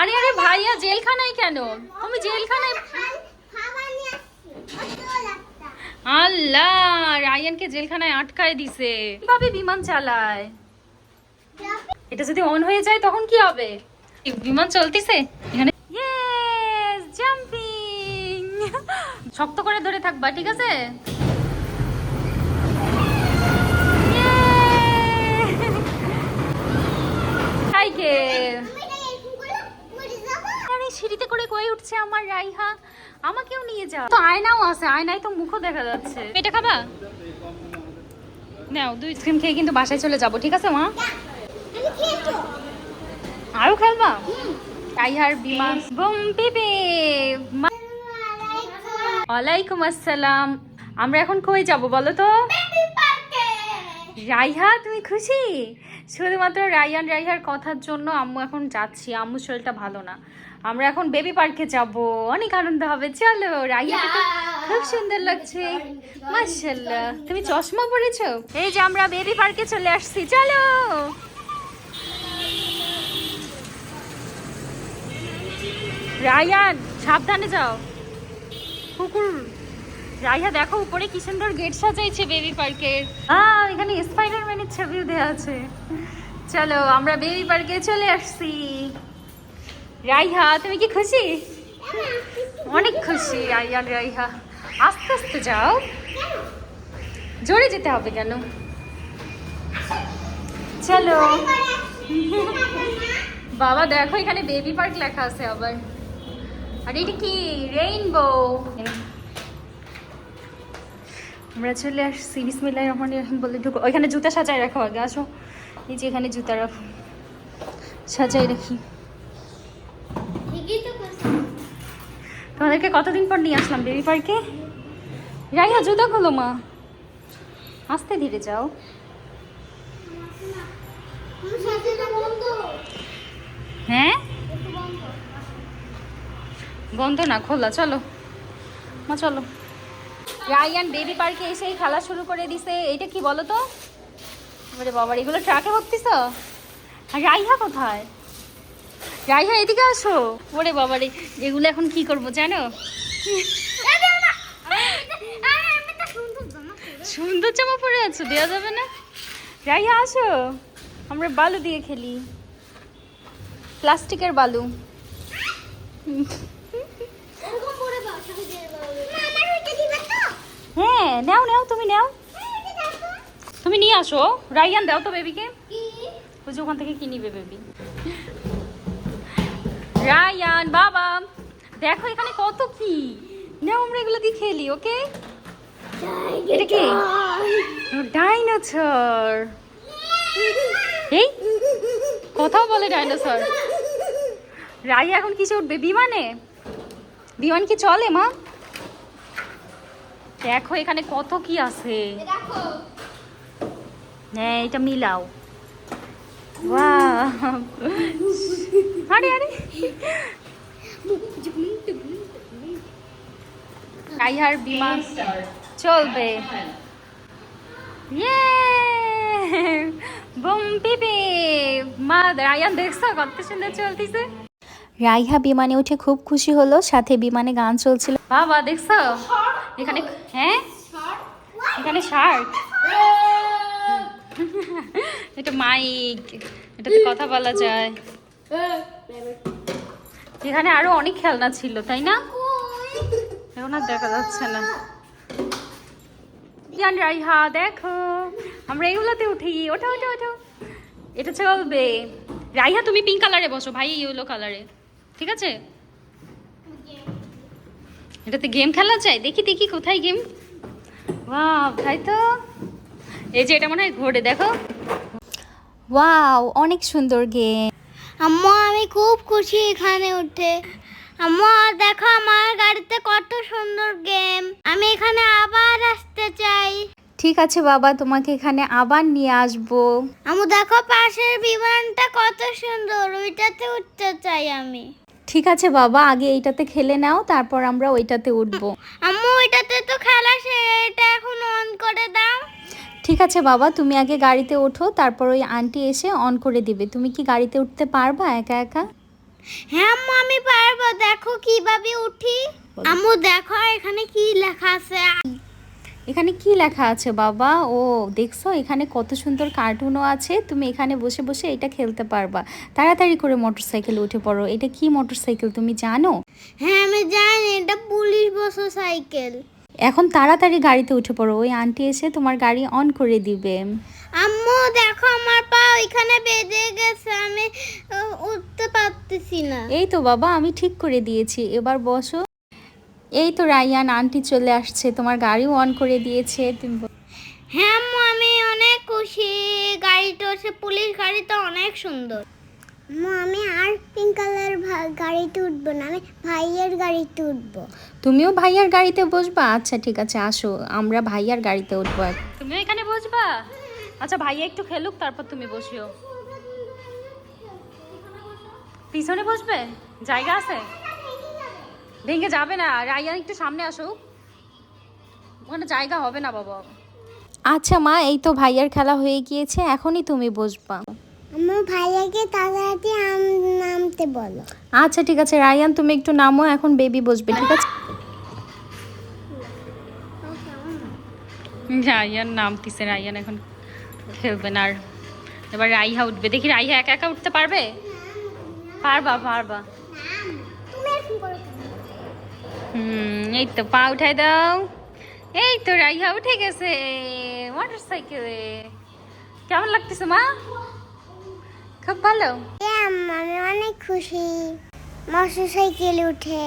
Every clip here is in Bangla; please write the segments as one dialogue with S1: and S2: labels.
S1: আরে আরে ভাইয়া জেলখানায় কেন? তুমি জেলখানায়? আল্লাহ, রায়ানকে জেলখানায় আটকায় দিছে। কিভাবে বিমান চালায়? এটা যদি অন হয়ে যায় তখন কি হবে? বিমান চলতিছে এখানে। Yes, jumping. শক্ত করে ধরে থাকবা, ঠিক আছে? সিঁড়িতে করে কই উঠছে আমার রাইহা, আমাকেও নিয়ে যাও। তো আয়নাও আছে, আয়নায় তো মুখও দেখা যাচ্ছে। এটা খাবা? নাও, 2 আইসক্রিম খেয়ে কিন্তু বাসায় চলে যাব, ঠিক আছে মা? আরো খেলবা? রাইহার বিমান বুম পিপি। ওয়ালাইকুম আসসালাম। আমরা এখন কই যাব বলো তো? রাইহা তুমি খুশি? শুধুমাত্র রায়ান রাইহার কথার জন্য আম্মু এখন যাচ্ছি। আম্মুর শরীরটা ভালো না, আমরা এখন বেবি পার্কে যাব। অনেক আনন্দ হবে, চলো। রাইহাকে তো খুব সুন্দর লাগছে, মাশাআল্লাহ। তুমি চশমা পরেছো? এই যে আমরা বেবি পার্কে চলে আসছি, চলো। রায়ান সাবধানে যাও, কুকুর। রাইহা দেখো উপরে কি সুন্দর গেট সাজাইছে বেবি পার্কের। এখানে স্পাইডারম্যানের ছবিও দেওয়া আছে। চলো, আমরা বেবি পার্কে চলে আসছি। রাইহা তুমি কি খুশি? অনেক খুশি রাইয়ান রাইহা। আস্তে আস্তে যাও, জোরে যেতে হবে কেন? চলো। বাবা দেখো এখানে বেবি পার্ক লেখা আছে আবার। আর এটা কি? রেইনবো। আমরা চলে আসছি। বিসমিল্লাহির রহমানির রহিম বলে ঢুকো। ওইখানে জুতা সাজায় রাখো, আগে আসো। এই যে এখানে জুতা রাখো, সাজাই রাখি। তোমাদেরকে কতদিন পর নিয়ে আসলাম বেবি পার্কে। রাইহা জুতা খোলো মা, আস্তে ধীরে যাও। হ্যাঁ বন্ধ না, খোলা। চলো মা, চলো। রায়ান বেবি পার্কে এসেই খেলা শুরু করে দিছে। এটা কি বলো তো? আরে বাবার, এগুলো ট্রাকে ভর্তিস? আর রাইহা কোথায়? রাইহা এদিকে আসো। ওরে বাবারে, এগুলো এখন কি করব জানো? সুন্দর জামা পরে আছো, দেওয়া যাবে না। রাইহা আসো, আমরা বালু দিয়ে খেলি, প্লাস্টিকের বালু। হ্যাঁ নাও নাও, তুমি নাও, তুমি নিয়ে আসো। রাইয়ান দাও তো বেবিকে, ওই যে ওখান থেকে কি নিবে বেবি। রায়ান বাবা দেখো এখানে কত কি, নাও আমরা এগুলো দিয়ে খেলি। ওকে, এটা কি? ডাইনোসর। এই কোথাও বলে ডাইনোসর। রাইয়া এখন কিসে উঠবে? বিমানে? বিমান কি চলে মা? দেখো এখানে কত কি আছে। হ্যাঁ এটা মিলাও। আরে আরে, রাইহার বিমান চলবে। ইয়ে বুম পিপি। মা রায়ান দেখছো কত সুন্দর চলতেছে।
S2: রাইহা বিমানে উঠে খুব খুশি হলো, সাথে বিমানে গান চলছিল।
S1: বাবা দেখছো এখানে? হ্যাঁ এখানে শার্ক। এটা মাইক, এটাতে কথা বলা যায়। এখানে আরো অনেক খেলনা ছিল, তাই না? এখন আর দেখা যাচ্ছে না। রাইহা দেখো আমরা এগুলোতে উঠি। ওঠো ওঠো ওঠো, এটা চলবে। রাইহা তুমি পিঙ্ক কালারে বসো, ভাই ইয়েলো কালারে, ঠিক আছে? এটাতে গেম খেলা যায়, দেখি দেখি কোথায় গেম। বাহ তাই তো, এই যে এটা মনে হয় ঘোরে, দেখো।
S2: ওয়াও অনেক সুন্দর গেম।
S3: আম্মু আমি খুব খুশি এখানে উঠে। আম্মু দেখো আমার গাড়িতে কত সুন্দর গেম, আমি এখানে আবার আসতে চাই।
S2: ঠিক আছে বাবা, তোমাকে এখানে আবার নিয়ে আসবো।
S3: আম্মু দেখো পাশের বিমানটা কত সুন্দর, ওইটাতে উঠতে চাই আমি।
S2: ঠিক আছে বাবা, আগে এইটাতে খেলে নাও, তারপর আমরা ওইটাতে উঠবো।
S3: আম্মু ওইটাতে তো খেলা শেষ, এটা এখন অন করে দাও।
S2: ঠিক আছে বাবা, তুমি আগে গাড়িতে ওঠো, তারপর ওই আন্টি এসে অন করে দিবে। তুমি কি গাড়িতে উঠতে পারবা একা একা?
S3: হ্যাঁ আম্মু আমি পারবো, দেখো কিভাবে উঠি। আম্মু দেখো এখানে কি লেখা আছে।
S2: এখানে কি লেখা আছে বাবা? ও দেখছো, এখানে কত সুন্দর কার্টুনও আছে। তুমি এখানে বসে বসে এটা খেলতে পারবা। তাড়াতাড়ি করে মোটরসাইকেলে উঠে পড়ো। এটা কি মোটরসাইকেল তুমি জানো?
S3: হ্যাঁ আমি জানি, এটা পুলিশ বসো সাইকেল।
S2: এখন তাড়াতাড়ি গাড়িতে উঠে পড়ো, ওই আন্টি এসে তোমার গাড়ি অন করে দিবে।
S3: আম্মু দেখো আমার পা ওইখানে বেঁধে গেছে, আমি উঠতে পারতেছি না।
S2: এই তো বাবা, আমি ঠিক করে দিয়েছি, এবার বসো। এই তো রায়ান, আন্টি চলে আসছে, তোমার গাড়িও অন করে দিয়েছে। তুমি
S3: হ্যাঁ আম্মু আমি অনেক খুশি। গাড়িটা হচ্ছে পুলিশ গাড়িটা অনেক সুন্দর। আম্মু আমি আর পিঙ্ক কালার গাড়িতে উঠবো না, আমি ভাইয়ের গাড়িতে উঠবো।
S2: তুমিও ভাইয়ার গাড়িতে বসবা? আচ্ছা ঠিক আছে, আসো আমরা ভাইয়ার গাড়িতে উঠবো।
S1: তুমিও এখানে বসবা? আচ্ছা ভাইয়া একটু খেলুক, তারপর তুমি বসিও। পিছনে বসবে? জায়গা আছে? ভেঙে যাবে না। রায়ান একটু সামনে আসুক, ওখানে জায়গা হবে না বাবা।
S2: আচ্ছা মা, এই তো ভাইয়ার খেলা হয়ে গিয়েছে, এখনই তুমি বসবা।
S3: আম্মু ভাইয়াকে তাড়াতাড়ি নামতে বলো।
S2: আচ্ছা ঠিক আছে রায়ান, তুমি একটু নামো, এখন বেবি বসবে, ঠিক আছে?
S1: রায়ান নামতিছে, রায়ান এখন খেলবে না। আর এবার রাইহা উঠবে, দেখি রাইহা একা একা উঠতে পারবে? পারবা পারবা। এই তো পা উঠাই দাও। এই তো রাইহা উঠে গেছে মোটর সাইকেলে। কেমন লাগতেছে মা? খুব ভালো।
S3: আমি অনেক খুশি মোটর সাইকেল উঠে।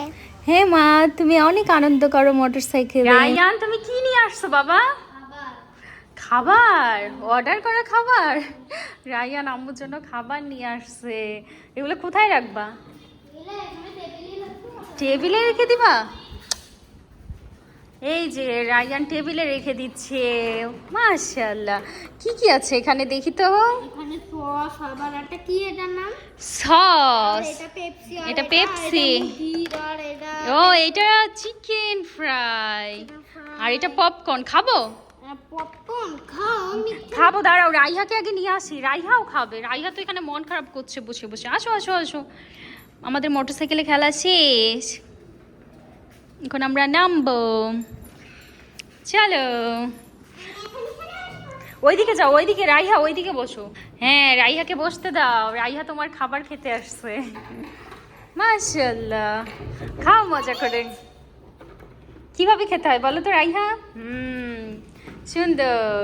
S2: হ্যাঁ মা, তুমি অনেক আনন্দ করো মোটর সাইকেলে।
S1: রায়ান তুমি কি নিয়ে আসছো বাবা? খাবার, অর্ডার করা খাবার। রায়ান আম্মুর জন্য খাবার নিয়ে আসছে। এগুলো কোথায় রাখবা? টেবিলে রেখে দিবা? এই যে রায়ান টেবিলে রেখে দিচ্ছে। মাশাআল্লাহ। কি কি আছে এখানে দেখি তো?
S3: এখানে সস, আবার একটা কি এটার নাম?
S1: সস।
S3: এটা পেপসি।
S1: এটা পেপসি।
S3: আর এটা
S1: ও এটা চিকেন ফ্রাই। আর এটা পপকর্ন। খাবো?
S3: পপকর্ন খাও। আমি
S1: খাবো, দাঁড়াও রাইহাকে আগে নিয়ে আসি, রাইহাও খাবে। রাইহা তো এখানে মন খারাপ করছে বসে বসে। আসো আসো আসো, আমাদের মোটরসাইকেলে খেলা শেষ, এখন আমরা নামবো। চলো ওইদিকে যাও, ওইদিকে রাইহা, ওইদিকে বসো। হ্যাঁ রাইহাকে বসতে দাও, রাইহা তোমার খাবার খেতে আসছে। মাশাআল্লাহ, খাও মজা করে। কিভাবে খেতে হয় বলো তো রাইহা? সুন্দর,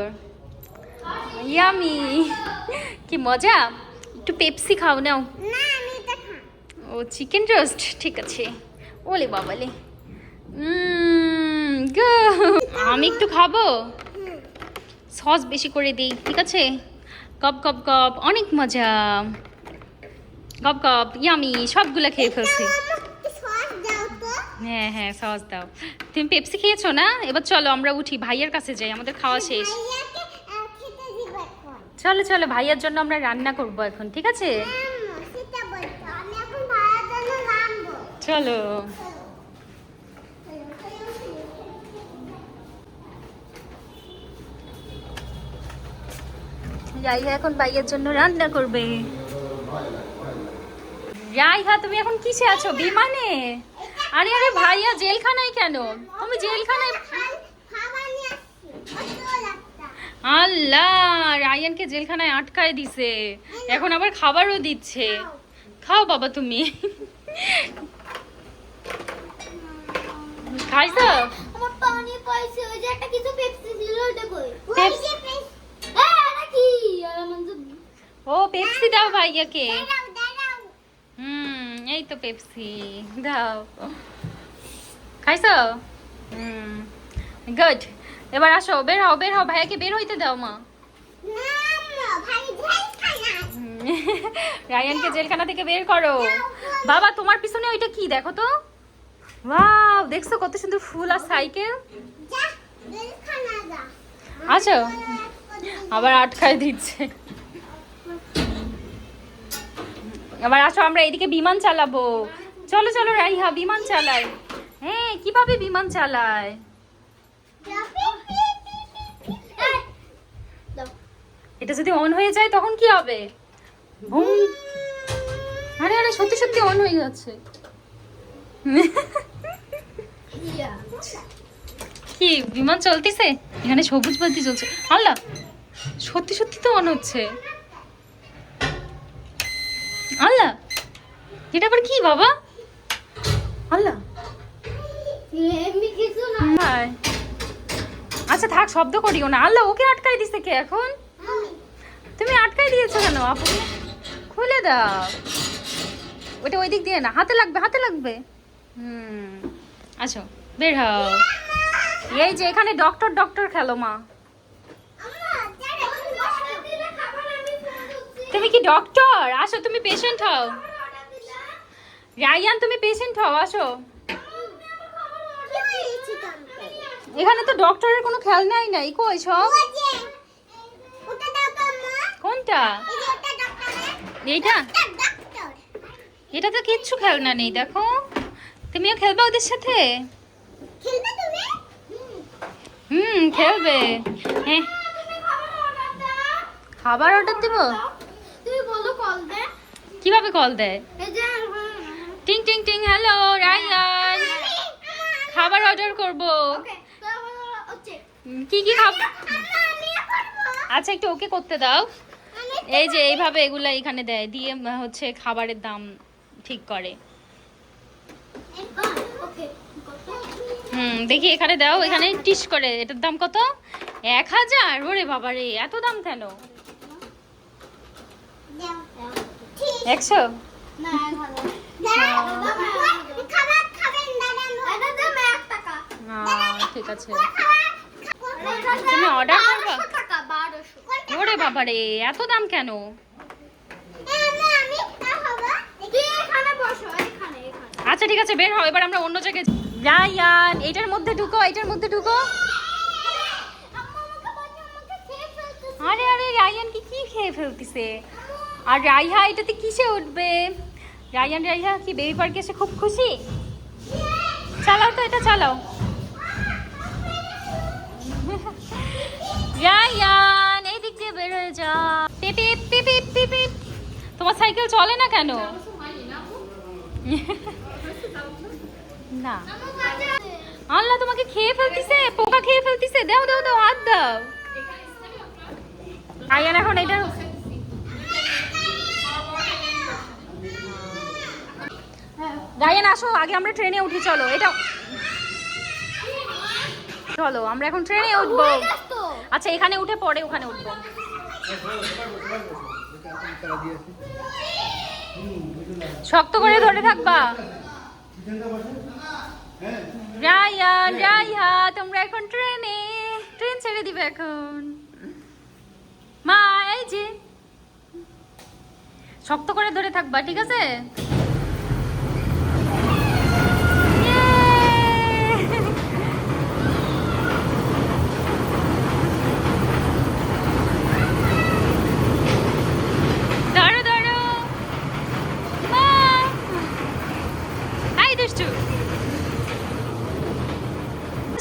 S1: ইয়ামি, কি মজা। একটু পেপসি খাও নাও।
S3: না আমি এটা খাই।
S1: ও চিকেন রোস্ট, ঠিক আছে। ওলে বাবালে, আমি একটু খাবো, সস বেশি করে দিই, ঠিক আছে? কপ কপ কপ, অনেক মজা। কপ কপ, ইয়ামি, সবগুলো খেয়ে ফেলছি।
S3: সস দাও তো।
S1: হ্যাঁ হ্যাঁ সস দাও। তুমি পেপসি খেয়েছো না? এবার চলো আমরা উঠি, ভাইয়ার কাছে যাই, আমাদের খাওয়া শেষ।
S3: ভাইয়াকে খেতে দিব এখন।
S1: চলো চলো, ভাইয়ার জন্য আমরা রান্না করবো এখন, ঠিক আছে?
S3: সেটা বলতো আমি এখন ভাইয়ার জন্য রাঁধবো।
S1: চলো। রাইহা এখন ভাইয়ের জন্য রান্না করবে। রাইহা তুমি এখন কিসে আছো? বিমানে? আরে আরে ভাইয়া জেলখানায় কেন? তুমি জেলখানায়?
S3: খাবার নিয়ে আসছি।
S1: আল্লাহ, রায়ানকে জেলখানায় আটকায় দিছে, এখন আবার খাবারও দিচ্ছে। খাও বাবা তুমি। খাইছো?
S3: আমার পানি পাইছে, ওই যে একটা কিছু পেপসি ছিল ওটা কই?
S1: পেপসি?
S3: এটা কি?
S1: ও পেপসি দাও ভাইয়াকে।
S3: দাঁড়াও দাঁড়াও।
S1: এই তো পেপসি দাও। খাইছো? গুড। এবার আসো, বের হও বের হও, ভাইয়াকে বের হইতে দাও মা।
S3: না না ভাই জেলখানা।
S1: রায়ানকে জেলখানা থেকে বের করো। বাবা তোমার পিছনে ওইটা কি দেখো তো? ওয়াও, দেখছো কত সুন্দর ফুল আর সাইকেল।
S3: যা জেলখানা যা।
S1: আচ্ছা, আবার আটকায় দিচ্ছে। এবার আসো আমরা এদিকে বিমান চালাবো। চলো চলো রাইহা, বিমান চালাই। হ্যাঁ কিভাবে বিমান চালায়? এটা যদি অন হয়ে যায় তখন কি হবে? বুম। আরে আরে সত্যি সত্যি অন হয়ে যাচ্ছে। কি বিমান চলতেছে? এখানে সবুজ বাতি চলছে। আল্লাহ, সত্যি সত্যি তো অন হচ্ছে। আল্লাহ, এটা আবার কি বাবা? আল্লাহ, হায়। আচ্ছা থাক, শব্দ করিও না। আল্লাহ, ওকে আটকাই দিছে কে এখন? তুমি আটকাই দিয়েছো কেন আপু? খুলে দাও। ওটা ওই দিক দিয়ে না, হাতে লাগবে, হাতে লাগবে। আচ্ছা বের হও। এই যে এখানে ডক্টর ডক্টর খেলো মা। তুমি কি ডক্টর? আসো, তুমি পেশেন্ট হও। রায়ান, তুমি পেশেন্ট হও, আসো। এখানে তো ডক্টরের কোনো খেয়াল নাই কই সব? কোনটা? এইটা? এটা তো কিচ্ছু খেলনা নেই, দেখো। তুমিও খেলবে ওদের সাথে? খেলবে। হ্যাঁ, খাবার অর্ডার দিব? কিভাবে কল দেয়? টিং টিং টিং। হ্যালো রায়ান, খাবার অর্ডার করব। কি কি খাব? আচ্ছা একটু ওকে করতে দাও। এই যে এইভাবে এগুলা এখানে দেয়, দিয়ে হচ্ছে খাবারের দাম ঠিক করে। দেখি এখানে দাও, এখানে টিস করে। এটার দাম কত? 1000। ওরে বাবারে, এত দাম কেন? 100? ঠিক আছে, তুমি অর্ডার করবা? ওরে বাবারে, এত দাম কেন? আচ্ছা ঠিক আছে, বের হও। এবার আমরা অন্য জায়গায়। রায়ান, এটার মধ্যে ঢুকো, এটার মধ্যে ঢুকো। আরে আরে, রায়ান কি খেয়ে ফেলতিছে? আর রাইহা এটাতে কিসে উঠবে? রায়ান রাইহা কি বেবি পার্কে এসে খুব খুশি? চালাও তো, এটা চালাও। রায়ান, এই দিক দিয়ে বের হয়ে যা। পিপি পিপি পিপি। তোমার সাইকেল চলে না কেন? না। আল্লাহ, তোমাকে খেয়ে ফেলতিছে, পোকা খেয়ে ফেলতিছে। দাও দাও দাও, হাত দাও। রায়ান এখন এটা রায়ান আসো, আগে আমরা ট্রেনে উঠি। চলো, এটা চলো, আমরা এখন ট্রেনে উঠবো। আচ্ছা এখানে উঠে পরে ওখানে উঠবো। শক্ত করে ধরে থাকবা। রায়ান রাইহা, তোমরা এখন ট্রেনে, ট্রেন ছেড়ে দিবে এখন। মা, এই যে শক্ত করে ধরে থাকবা, ঠিক আছে?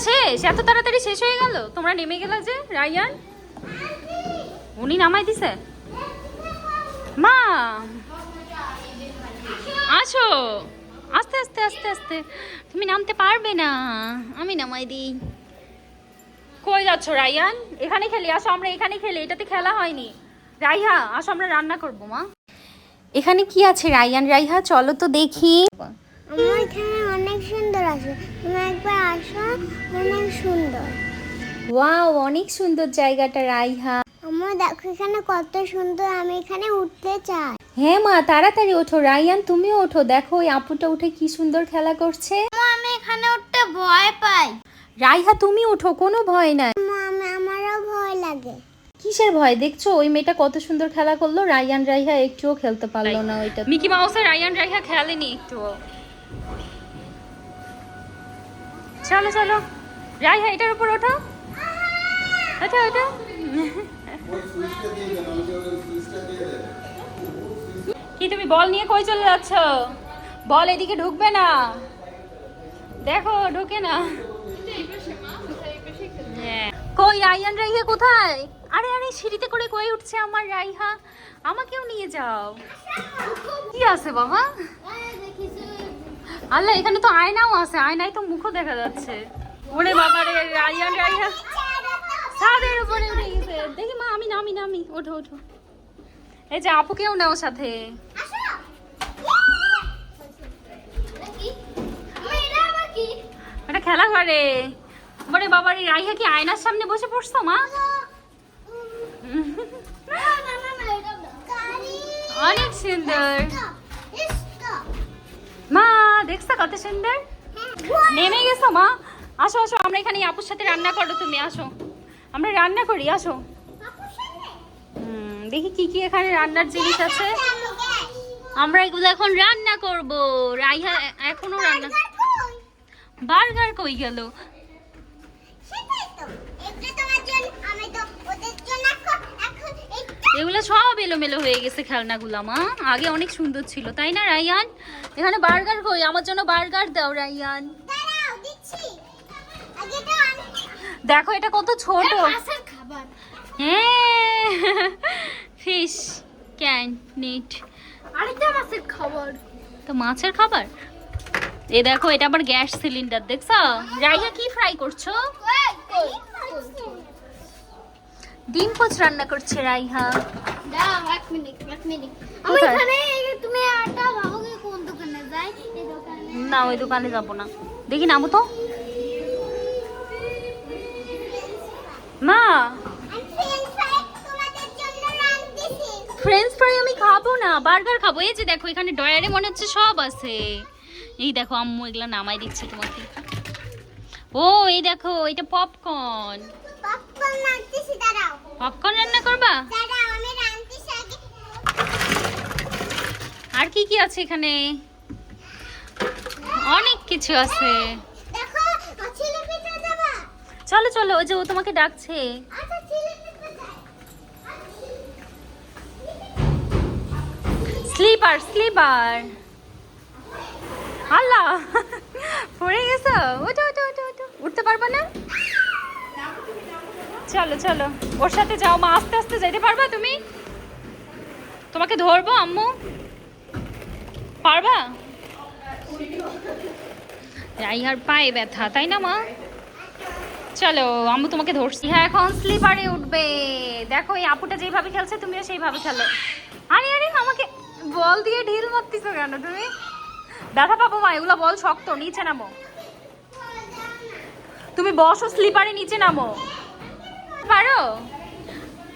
S1: শেষ? এত তাড়াতাড়ি শেষ হয়ে গেল? তোমরা নেমে গেলে যে? রায়ান, উনি নামাই দিছে? মা আসো, আস্তে আস্তে আস্তে আস্তে। তুমি নামতে পারবে না, আমি নামাই দিই। কই যাচ্ছ রায়ান? এখানে খেলি, আসো আমরা এখানে খেলি। এটাতে খেলা হয়নি। রাইহা আসো, আমরা রান্না করবো। মা,
S2: এখানে কি আছে রায়ান রাইহা? চলো তো দেখি।
S3: আমার এখানে অনেক সুন্দর আছে, তুমি একবার আসো, অনেক সুন্দর।
S2: ওয়াও, অনেক সুন্দর জায়গাটা রাইহা।
S3: আমার দেখো এখানে কত সুন্দর, আমি এখানে উঠতে চাই।
S2: হ্যাঁ মা, তাড়াতাড়ি ওঠো। রায়ান, তুমিও ওঠো। দেখো ওই আপুটা উঠে কি সুন্দর খেলা করছে।
S3: আমি এখানে উঠতে ভয় পাই।
S2: রাইহা, তুমি ওঠো, কোনো ভয় নাই।
S3: আমারও ভয় লাগে।
S2: কিসের ভয়? দেখছো ওই মেয়েটা কত সুন্দর খেলা করলো। রায়ান রাইহা একটুও খেলতে পারলো না ওইটা।
S1: মিকি মাউসের রায়ান রাইহা খেলেনি একটু। চলো চলো রাইহা, এটার উপর ওঠো। ওঠো ওঠো। কি তুমি বল নিয়ে কই চলে যাচ্ছ? বল এদিকে ঢুকবে না, দেখো ঢুকে না। কই রায়ান রাইহা কোথায়? আরে আরে সিঁড়িতে করে কই উঠছে আমার রাইহা, আমাকেও নিয়ে যাও। কি আছে বাবা? আল্লাহ, এখানে তো আয়নাও আছে, আয়নায় তো মুখও দেখা যাচ্ছে। ওরে বাবা রে, রাইয়ান রাইহা ছাদের উপরে উঠে গেছে। দেখি মা, আমি নামি নামি, ওঠো ওঠো। এই যে আপুকেও নাও সাথে। এটা খেলা করে। ওরে বাবা রে, রাইহা কি আয়নার সামনে বসে পড়ছো মা? অনেক সুন্দর মা, দেখছো কত সুন্দর? নেমে গেছো মা? আসো আসো, আমরা এখানে আপুর সাথে রান্না করো, তুমি আসো, আমরা রান্না করি, আসো। দেখি কি কি এখানে রান্নার জিনিস আছে। আমরা এগুলো এখন রান্না করব। রাইহা এখনো রান্না। বার্গার কই গেল? এগুলো সব এলোমেলো হয়ে গেছে খেলনাগুলো মা, আগে অনেক সুন্দর ছিল তাই না রাইয়ান? এখানে বার্গার কই? আমার জন্য বার্গার দাও রাইয়ান। দেখো এটা কত ছোট। হ্যাঁ, ফিশ ক্যান নিট।
S3: আরেকটা মাছের খাবার।
S1: তো মাছের খাবার। এ দেখো, এটা আবার গ্যাস সিলিন্ডার, দেখছো? রাইয়া কি ফ্রাই করছো? ডিম পোচ রান্না করছে রাইহা।
S3: দাও এক মিনিট। আমি
S1: কোথায়?
S3: এখানে তুমি আটা ভাবো কোন দোকানে যাই? এই দোকানে
S1: না, ওই দোকানে যাবো না। দেখি নামো তো মা। ফ্রেঞ্চ ফ্রাই আমি খাবো না, বার্গার খাবো। এই যে দেখো, এখানে ডয়ারে মনে হচ্ছে সব আছে। এই দেখো আম্মু এগুলা নামাই দিচ্ছে তোমাকে। ও এই দেখো, এটা পপকর্ন।
S3: পপকর্ন রাখতেছি, দাঁড়াও।
S1: পপকর্ন রান্না করবা?
S3: দাঁড়াও, আমি রাখতেছি আগে।
S1: আর কি কি আছে এখানে? অনেক কিছু আছে।
S3: দেখো, ছেলে পিঠা দেবা।
S1: চলো চলো, ওই যে ও তোমাকে ডাকছে।
S3: আচ্ছা, ছেলে পিঠা দাও।
S1: Sleeper sleeper. আল্লাহ, পড়ে গেছো? ওঠো ওঠো ওঠো ওঠো, উঠতে পারবা না? চলো চলো, ওর সাথে যাও মা, আস্তে আস্তে যেতে পারবা তুমি? তোমাকে ধরবো আম্মু, পারবা? রাইহার পায়ে ব্যথা তাই না মা? চলো আম্মু তোমাকে ধরছি। হ্যাঁ, এখন স্লিপারে উঠবে। দেখো এই আপুটা যেভাবে খেলছে তুমিও সেইভাবে খেলো। আরে আরে, আমাকে বল দিয়ে ঢিল মারতেছো কেন তুমি? ব্যথা পাবো মা, এগুলো বল শক্ত, নিচে নামো। তুমি বসো স্লিপারে, নিচে নামো। পারো?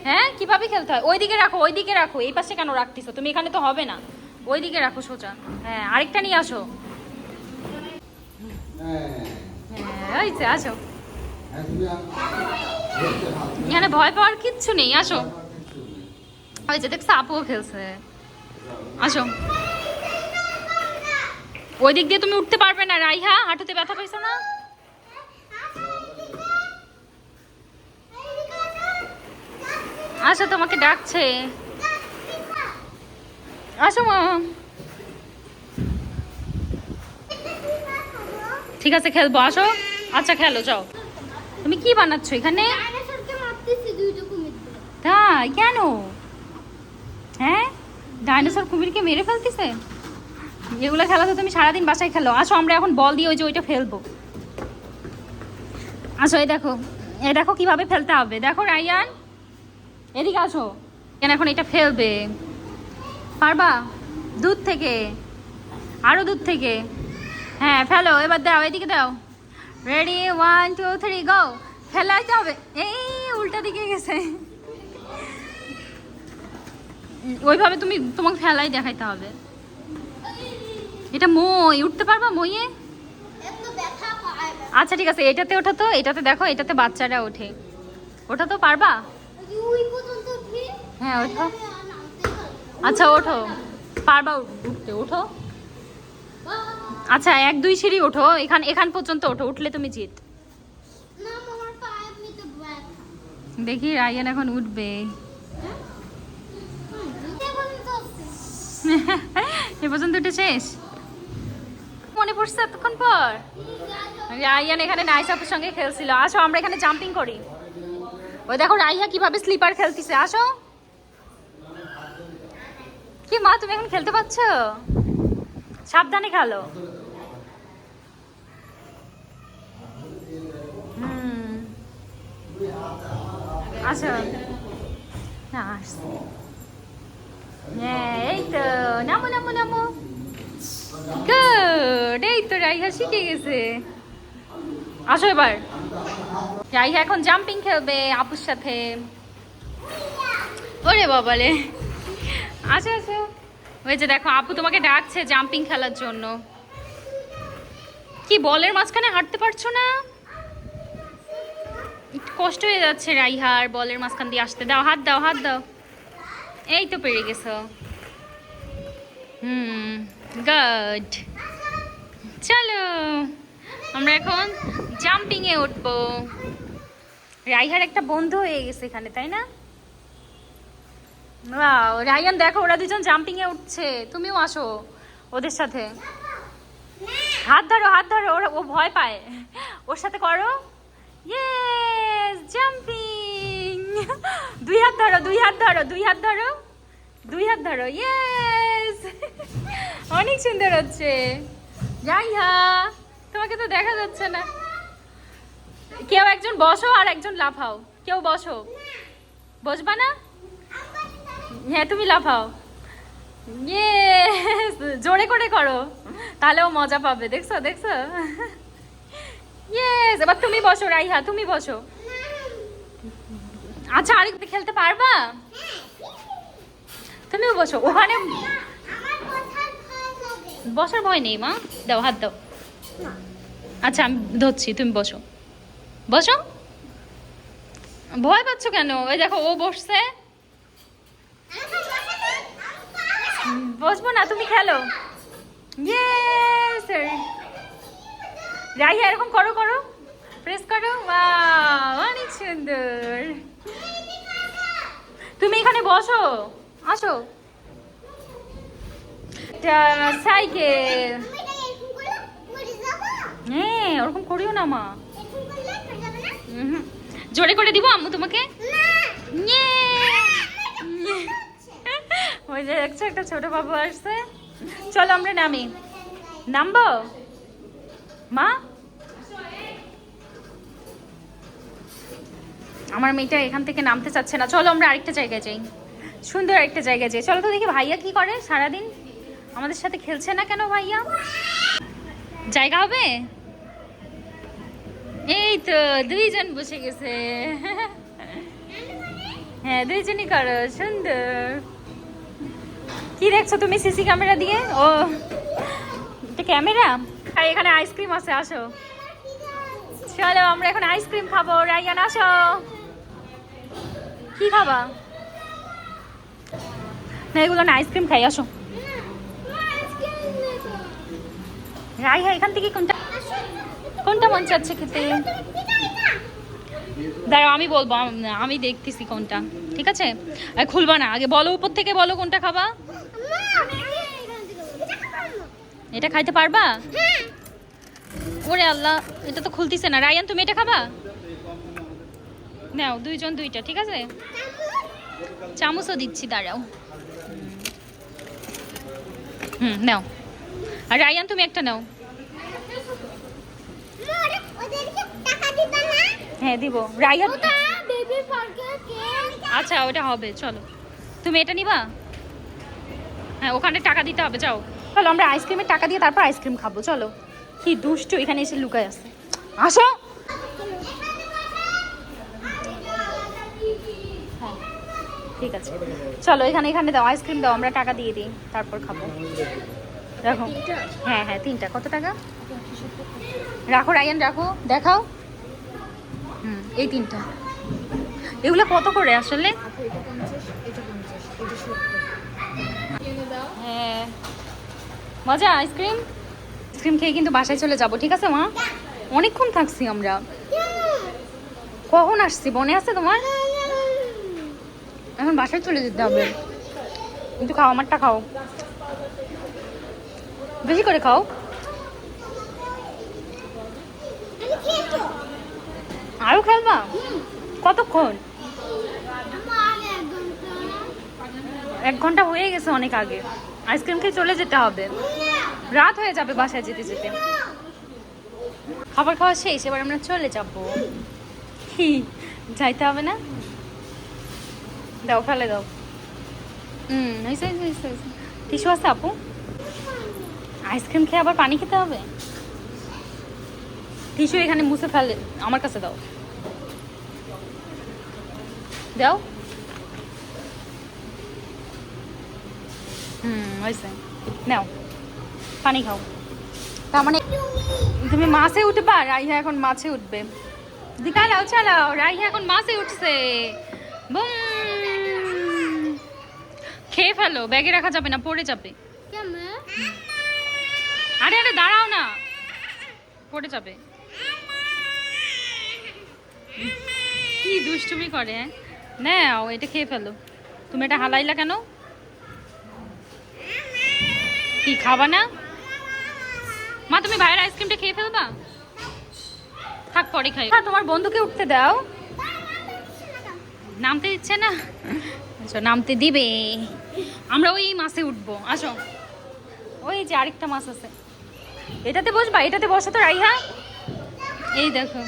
S1: হ্যাঁ, কিভাবে খেলতে হয়? ওইদিকে রাখো, ওইদিকে রাখো। এই পাশে কেন রাখতেছো তুমি? এখানে তো হবে না, ওইদিকে রাখো সোজা। হ্যাঁ, আরেকটা নিয়ে আসো। হ্যাঁ, ওই যে আসো। এখানে ভয় পাওয়ার কিচ্ছু নেই, আসো। ওই যে দেখছো আপুও খেলছে, আসো। ওই দিক দিয়ে তুমি উঠতে পারবে না রাইহা, হাঁটুতে ব্যথা পাইছো না? আসো, তোমাকে ডাকছে, আসো মা। ঠিক আছে খেলবো, আসো। আচ্ছা খেলো, যাও। তুমি কি বানাচ্ছো এখানে?
S3: ডাইনোসরকে মারতেছি দুইটা কুমির দিয়ে।
S1: তাই কেন? হ্যাঁ, ডাইনোসর কুমিরকে মেরে ফেলতেছে? এগুলো খেলা তো তুমি সারাদিন বাসায় খেলো। আসো, আমরা এখন বল দিয়ে ওই যে ওইটা ফেলবো। আসো, এই দেখো কিভাবে ফেলতে হবে। দেখো রাইয়ান, এদিকে আসো। কেন এখন এটা ফেলবে, পারবা? দূর থেকে, আরো দূর থেকে। হ্যাঁ ফেলো, এবার দাও, এদিকে দাও। রেডি, 1 2 3 গো। ফেলাইতে হবে। এই উল্টা দিকে গেছে। ওইভাবে তোমাকে ফেলাই দেখাইতে হবে। এটা মই, উঠতে পারবা মইয়ে?
S3: এত ব্যথা পায়।
S1: আচ্ছা ঠিক আছে, এটাতে ওঠা তো, এটাতে দেখো, এটাতে বাচ্চারা ওঠে। ওঠা তো পারবা?
S3: ওই পর্যন্ত উঠি।
S1: হ্যাঁ ওঠো। আচ্ছা ওঠো, পারবা উঠতে? ওঠো। আচ্ছা 1 2 সিঁড়ি ওঠো, এখান পর্যন্ত ওঠো, উঠলে তুমি জিত।
S3: না, আমার পায়ে এমনিতে ব্যথা।
S1: দেখি রায়ান এখন উঠবে। এ পর্যন্ত উঠে শেষ? মনে পড়ছে এতক্ষণ পর? রায়ান এখানে নাইস আপুর সঙ্গে খেলছিল। আসো আমরা এখানে জাম্পিং করি। ওই দেখো রাইহা কিভাবে স্লিপার খেলতেছে, আসো। কি মা, তুমি এখন খেলতে পারছ? সাবধানে খেলো। আচ্ছা, হ্যাঁ এই তো, নামো নামো নামো। গুড, এই তো রাইহা শিখে গেছে। আসো এবার, রাইহা এখন জাম্পিং খেলবে আপুর সাথে। ওরে বাবারে, আসো আসো। ওই যে দেখো আপু তোমাকে ডাকছে জাম্পিং খেলার জন্য। কি বলের মাঝখানে হাঁটতে পারছো না? একটু কষ্ট হয়ে যাচ্ছে রাইহার বলের মাঝখান দিয়ে আসতে। দাও, হাত দাও, হাত দাও। এই তো পেরে গেছো। গুড। চলো আমরা এখন জাম্পিং এ উঠবো। রাইহার একটা বন্ধু হয়ে গেছে এখানে, তাই না? ওয়াও, রায়ান দেখো ওরা দুজন জাম্পিং এ উঠছে, তুমিও আসো ওদের সাথে। হাত ধরো, হাত ধরো, ও ভয় পায়, ওর সাথে করো। Yes, jumping. দুই হাত ধরো, দুই হাত ধরো, দুই হাত ধরো, দুই হাত ধরো। ইয়েস, অনেক সুন্দর হচ্ছে। রাইহা, তোমাকে তো দেখা যাচ্ছে না। কেউ একজন বসো আর একজন লাফাও। কেউ বসো, বসবা না? হ্যাঁ তুমি লাফাও। ইয়েস, জোরে করে করো, তাহলেও মজা পাবে। দেখছো দেখছো? ইয়েস, এবার তুমি বসো রাইহা, তুমি বসো। আচ্ছা, আরেকটা খেলতে পারবা? তুমিও বসো ওখানে। বসার ভয় নেই মা, দাও হাত দাও। আচ্ছা আমি ধরছি, তুমি বসো, বসো। ভয় পাচ্ছ কেন? ওই দেখো ও বসছে। বসবো না, তুমি খেলো। ইয়েস, রাইহা এরকম করো, করো, প্রেস করো। ওয়াও, অনেক সুন্দর। তুমি এখানে বসো, আসো। সাইকেল। হ্যাঁ, ওরকম করিও না মা। জোরে করে দিব আম্মু তোমাকে। ওই যে দেখছো একটা ছোট বাবু আসছে। চলো আমরা নামি। নামবো মা? আমার মেয়েটা এখান থেকে নামতে চাচ্ছে না। চলো আমরা আরেকটা জায়গায় যাই, সুন্দর একটা জায়গায় যাই। চলো তো দেখি ভাইয়া কি করে সারাদিন, আমাদের সাথে খেলছে না কেন ভাইয়া? জায়গা হবে? এই তো দুইজন বসে গেছে। হ্যাঁ দুইজনই করো, সুন্দর। কি দেখছো তুমি সিসি ক্যামেরা দিয়ে? ও এটা ক্যামেরা। আর এখানে আইসক্রিম আছে, আসো। চলো আমরা এখন আইসক্রিম খাবো। রাইয়ান আসো, কি খাবা? না এগুলো না, আইসক্রিম খাই, আসো। রাইহা এখান থেকে কোনটা কোনটা মন চাচ্ছে খেতে? দাঁড়াও আমি বলবো, আমি দেখতেছি কোনটা। ঠিক আছে, খুলবা না, আগে বলো, উপর থেকে বলো কোনটা খাবা। এটা খাইতে পারবা? ওরে আল্লাহ, এটা তো খুলতিছে না। রায়ান তুমি এটা খাবা? নাও, দুইজন দুইটা, ঠিক আছে। চামচও দিচ্ছি, দাঁড়াও। নাও। আর রায়ান তুমি একটা নাও। হ্যাঁ দিব। রায়ান আচ্ছা ওটা হবে, চলো তুমি এটা নিবা। হ্যাঁ ওখানে টাকা দিতে হবে, যাও। চলো আমরা আইসক্রিমের টাকা দিয়ে তারপর আইসক্রিম খাবো। চলো। কি দুষ্টু, এখানে এসে লুকায় আছে। আসো। হ্যাঁ ঠিক আছে, চলো এখানে এখানে দাও, আইসক্রিম দাও, আমরা টাকা দিয়ে দিই তারপর খাবো। রাখো। হ্যাঁ হ্যাঁ তিনটা। কত টাকা? রাখো রায়ান, রাখো, দেখাও। এই তিনটা। এগুলো কত করে আসলে? হ্যাঁ মজা। আইসক্রিম আইসক্রিম খেয়ে কিন্তু বাসায় চলে যাব, ঠিক আছে মা? অনেকক্ষণ থাকছি আমরা। কখন আসছি মনে আছে তোমার? এখন বাসায় চলে যেতে হবে। কিন্তু খাও, আমারটা খাও, বেশি করে খাও। আরো খেলবা? কতক্ষণ? 1 ঘন্টা হয়ে গেছে অনেক আগে। আইসক্রিম খেয়ে চলে যেতে হবে, রাত হয়ে যাবে বাসায় যেতে যেতে। খাবার খাওয়া শেষ, এবার আমরা চলে যাবো। কি যাইতে হবে না? দাও ফেলে দাও। হয়েছে হয়েছে। টিস্যু আছে আপু? আইসক্রিম খেয়ে আবার পানি খেতে হবে? টিস্যু এখানে মুছে ফেলে, আমার কাছে দাও। দাও। হয়েছে, নাও পানি খাও। তার মানে তুমি মাছে উঠবা, রাইহা এখন মাছে উঠবে। চালাও চালাও, রাইহা এখন মাছে উঠছে। বুম, খেয়ে ফেলো, ব্যাগে রাখা যাবে না, পড়ে যাবে। আরে আরে দাঁড়াও না, পড়ে যাবে। কি দুষ্টুমি করে, নাও এটা খেয়ে ফেলো। তুমি এটা হালাইলা কেন? কি খাবা না? মা তুমি বাইরের আইসক্রিমটা খেয়ে ফেলবা? থাক পরে খাই। তোমার বন্ধুকে উঠতে দাও। নামতে দিচ্ছে না? আচ্ছা নামতে দিবে। আমরা ওই মাছে উঠবো, আসো। ওই যে আরেকটা মাছ আছে, এটাতে বসবা, এটাতে বসো তো রাইহা। এই দেখো,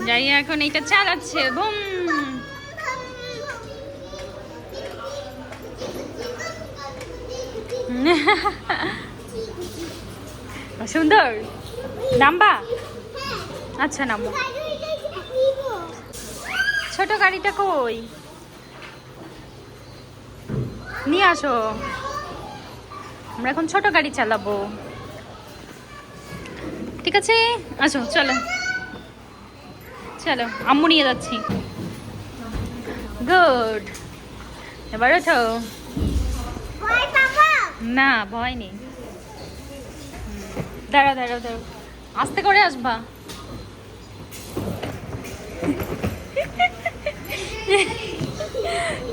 S1: রাইহা এখন এটা চালাচ্ছে। বুম, সুন্দর। নামবা? আচ্ছা নামো। ছোট গাড়িটা কই? নিয়ে আসো, আমরা এখন ছোট গাড়ি চালাবো। ঠিক আছে আসো, চলো চলো, আম্মু নিয়ে যাচ্ছি। গুড, এবার ওঠো। না ভয় নেই। দাঁড়াও দাঁড়াও দাঁড়াও, আস্তে করে আসবা।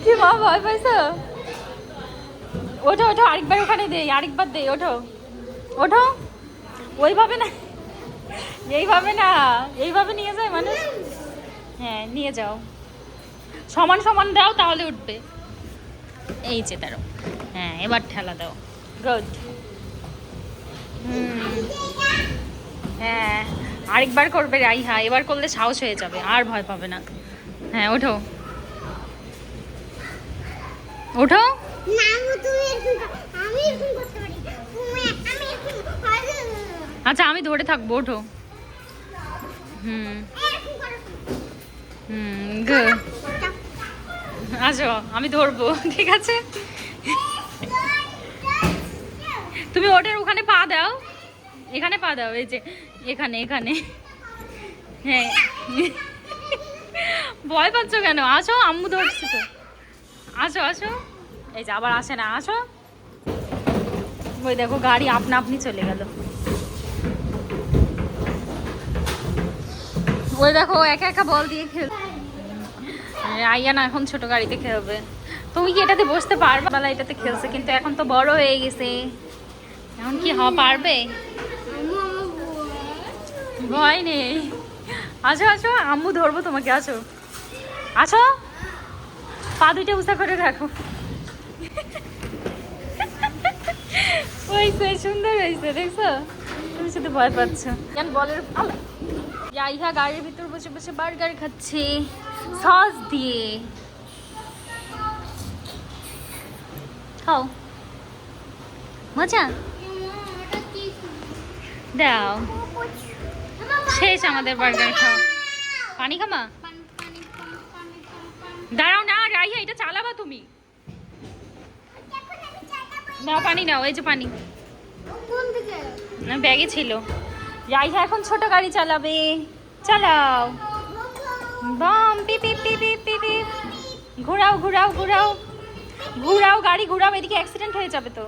S1: কি মা ভয় পাইছো? ওঠো ওঠো, আরেকবার ওখানে দেই, আরেকবার দেই। ওঠো ওঠো, ওইভাবে না, এইভাবে না, এইভাবে নিয়ে যায় মানুষ। হ্যাঁ নিয়ে যাও, সমান সমান দাও তাহলে উঠবে। এই যে দাঁড়াও, হ্যাঁ এবার ঠেলা দাও। গুড। হ্যাঁ আরেকবার করবে রাইহা, এবার করলে সাহস হয়ে যাবে, আর ভয় পাবে না। হ্যাঁ ওঠো ওঠো। আচ্ছা আমি ধরে থাকবো, ওঠো। গুড। আসো আমি ধরবো, ঠিক আছে। তুমি ওটার ওখানে পা দাও, এখানে পা দাও, এই যে এখানে এখানে। হ্যাঁ ভয় পাচ্ছ কেন? আসো, আম্মু ধরছি তো। আসো আসো, এই যে আবার আসে না, আসো। ওই দেখো গাড়ি আপনা আপনি চলে গেল। ওই দেখো একা একা বল দিয়ে খেল। আইয়া না এখন ছোট গাড়িতে খেলবে। তুমি কি এটাতে বসতে পারবে? বেলা এটাতে খেলছে, কিন্তু এখন তো বড় হয়ে গেছে, এখন কি হওয়া পারবে? ভয় নেই, আসো আসো, আম্মু ধরবো তোমাকে। আসো আসো, পা দুইটা উঁচা করে রাখো। হয়েছে, সুন্দর হয়েছে, দেখছো? তুমি শুধু ভয় পাচ্ছ। বলের ইহা গাড়ির ভিতর বসে বসে বার্গার খাচ্ছে সস দিয়ে। খাও, মজা দাও। শেষ আমাদের বার্গার খাও। পানি খামা? দাঁড়াও না রাইহা, এটা চালাবা তুমি। নাও পানি নাও, এই যে পানি না ব্যাগে ছিল। রাইহা এখন ছোট গাড়ি চালাবে, চালাও। বাম P P P P P P, ঘোরাও ঘোরাও ঘোরাও ঘোরাও, গাড়ি ঘোরাও, এদিকে অ্যাক্সিডেন্ট হয়ে যাবে তো।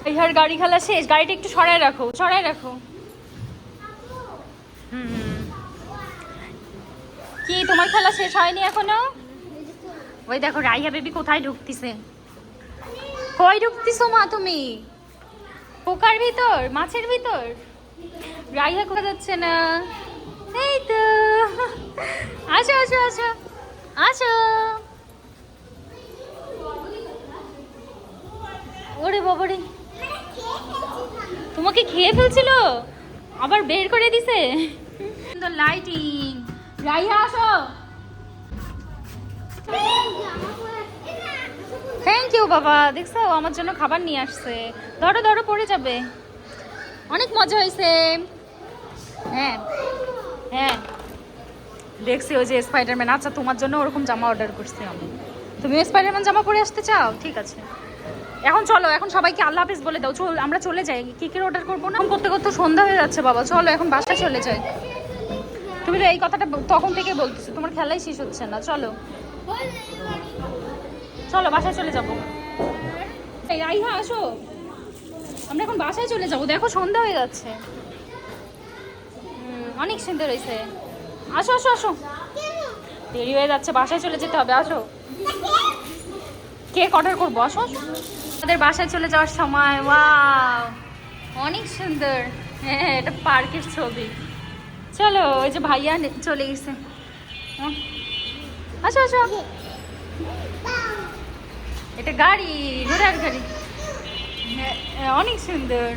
S1: রাইহার গাড়ি খেলা শেষ, গাড়িটা একটু সরায় রাখো, সরায় রাখো। কি তোমার খেলা শেষ হয়নি এখনো? ওই দেখো রাইহা বেবি কোথায় ঢুকতিছে। কই ঢুকতিছো মা তুমি? পোকার ভিতর, মাছের ভিতর? রাইহা কোথায় যাচ্ছে না। এই তো, আসো আসো আসো আসো। ওরে বাবারে, তোমাকে খেয়ে ফেলছিল, আবার বের করে দিছে। সুন্দর লাইটিং। রাইহা আসো। থ্যাংক ইউ বাবা, দেখছো আমার জন্য খাবার নিয়ে আসছে। ধরো ধরো, পড়ে যাবে। অনেক মজা হয়েছে। হ্যাঁ হ্যাঁ, দেখছি ওই যে স্পাইডারম্যান। আচ্ছা, তোমার জন্য ওরকম জামা অর্ডার করছি আমি। তুমি স্পাইডারম্যান জামা পরে আসতে চাও? ঠিক আছে, এখন চলো, এখন সবাইকে আল্লাহ হাফেজ বলে দাও। চল আমরা চলে যাই, কেকের অর্ডার করবো না? এখন করতে করতে সন্ধ্যা হয়ে যাচ্ছে বাবা, চলো এখন বাসায় চলে যাই। তুমি তো এই কথাটা তখন থেকে বলতেছো, তোমার খেলাই শেষ হচ্ছে না। চলো চলো বাসায় চলে যাবো। এই রাইহা আসো, আমরা এখন বাসায় চলে যাবো। দেখো সন্ধ্যা হয়ে যাচ্ছে। অনেক সুন্দর হয়েছে। আসো আসো আসো, দেরি হয়ে যাচ্ছে, বাসায় চলে যেতে হবে। আসো, কেক অর্ডার করবো। আসো আসো। আমাদের বাসায় চলে যাওয়ার সময়। ওয়াও, অনেক সুন্দর। হ্যাঁ, এটা পার্কের ছবি। চলো, ওই যে ভাইয়া চলে গেছে। আসো আসো, এটা গাড়ি, ঘোড়ার গাড়ি। হ্যাঁ, অনেক সুন্দর।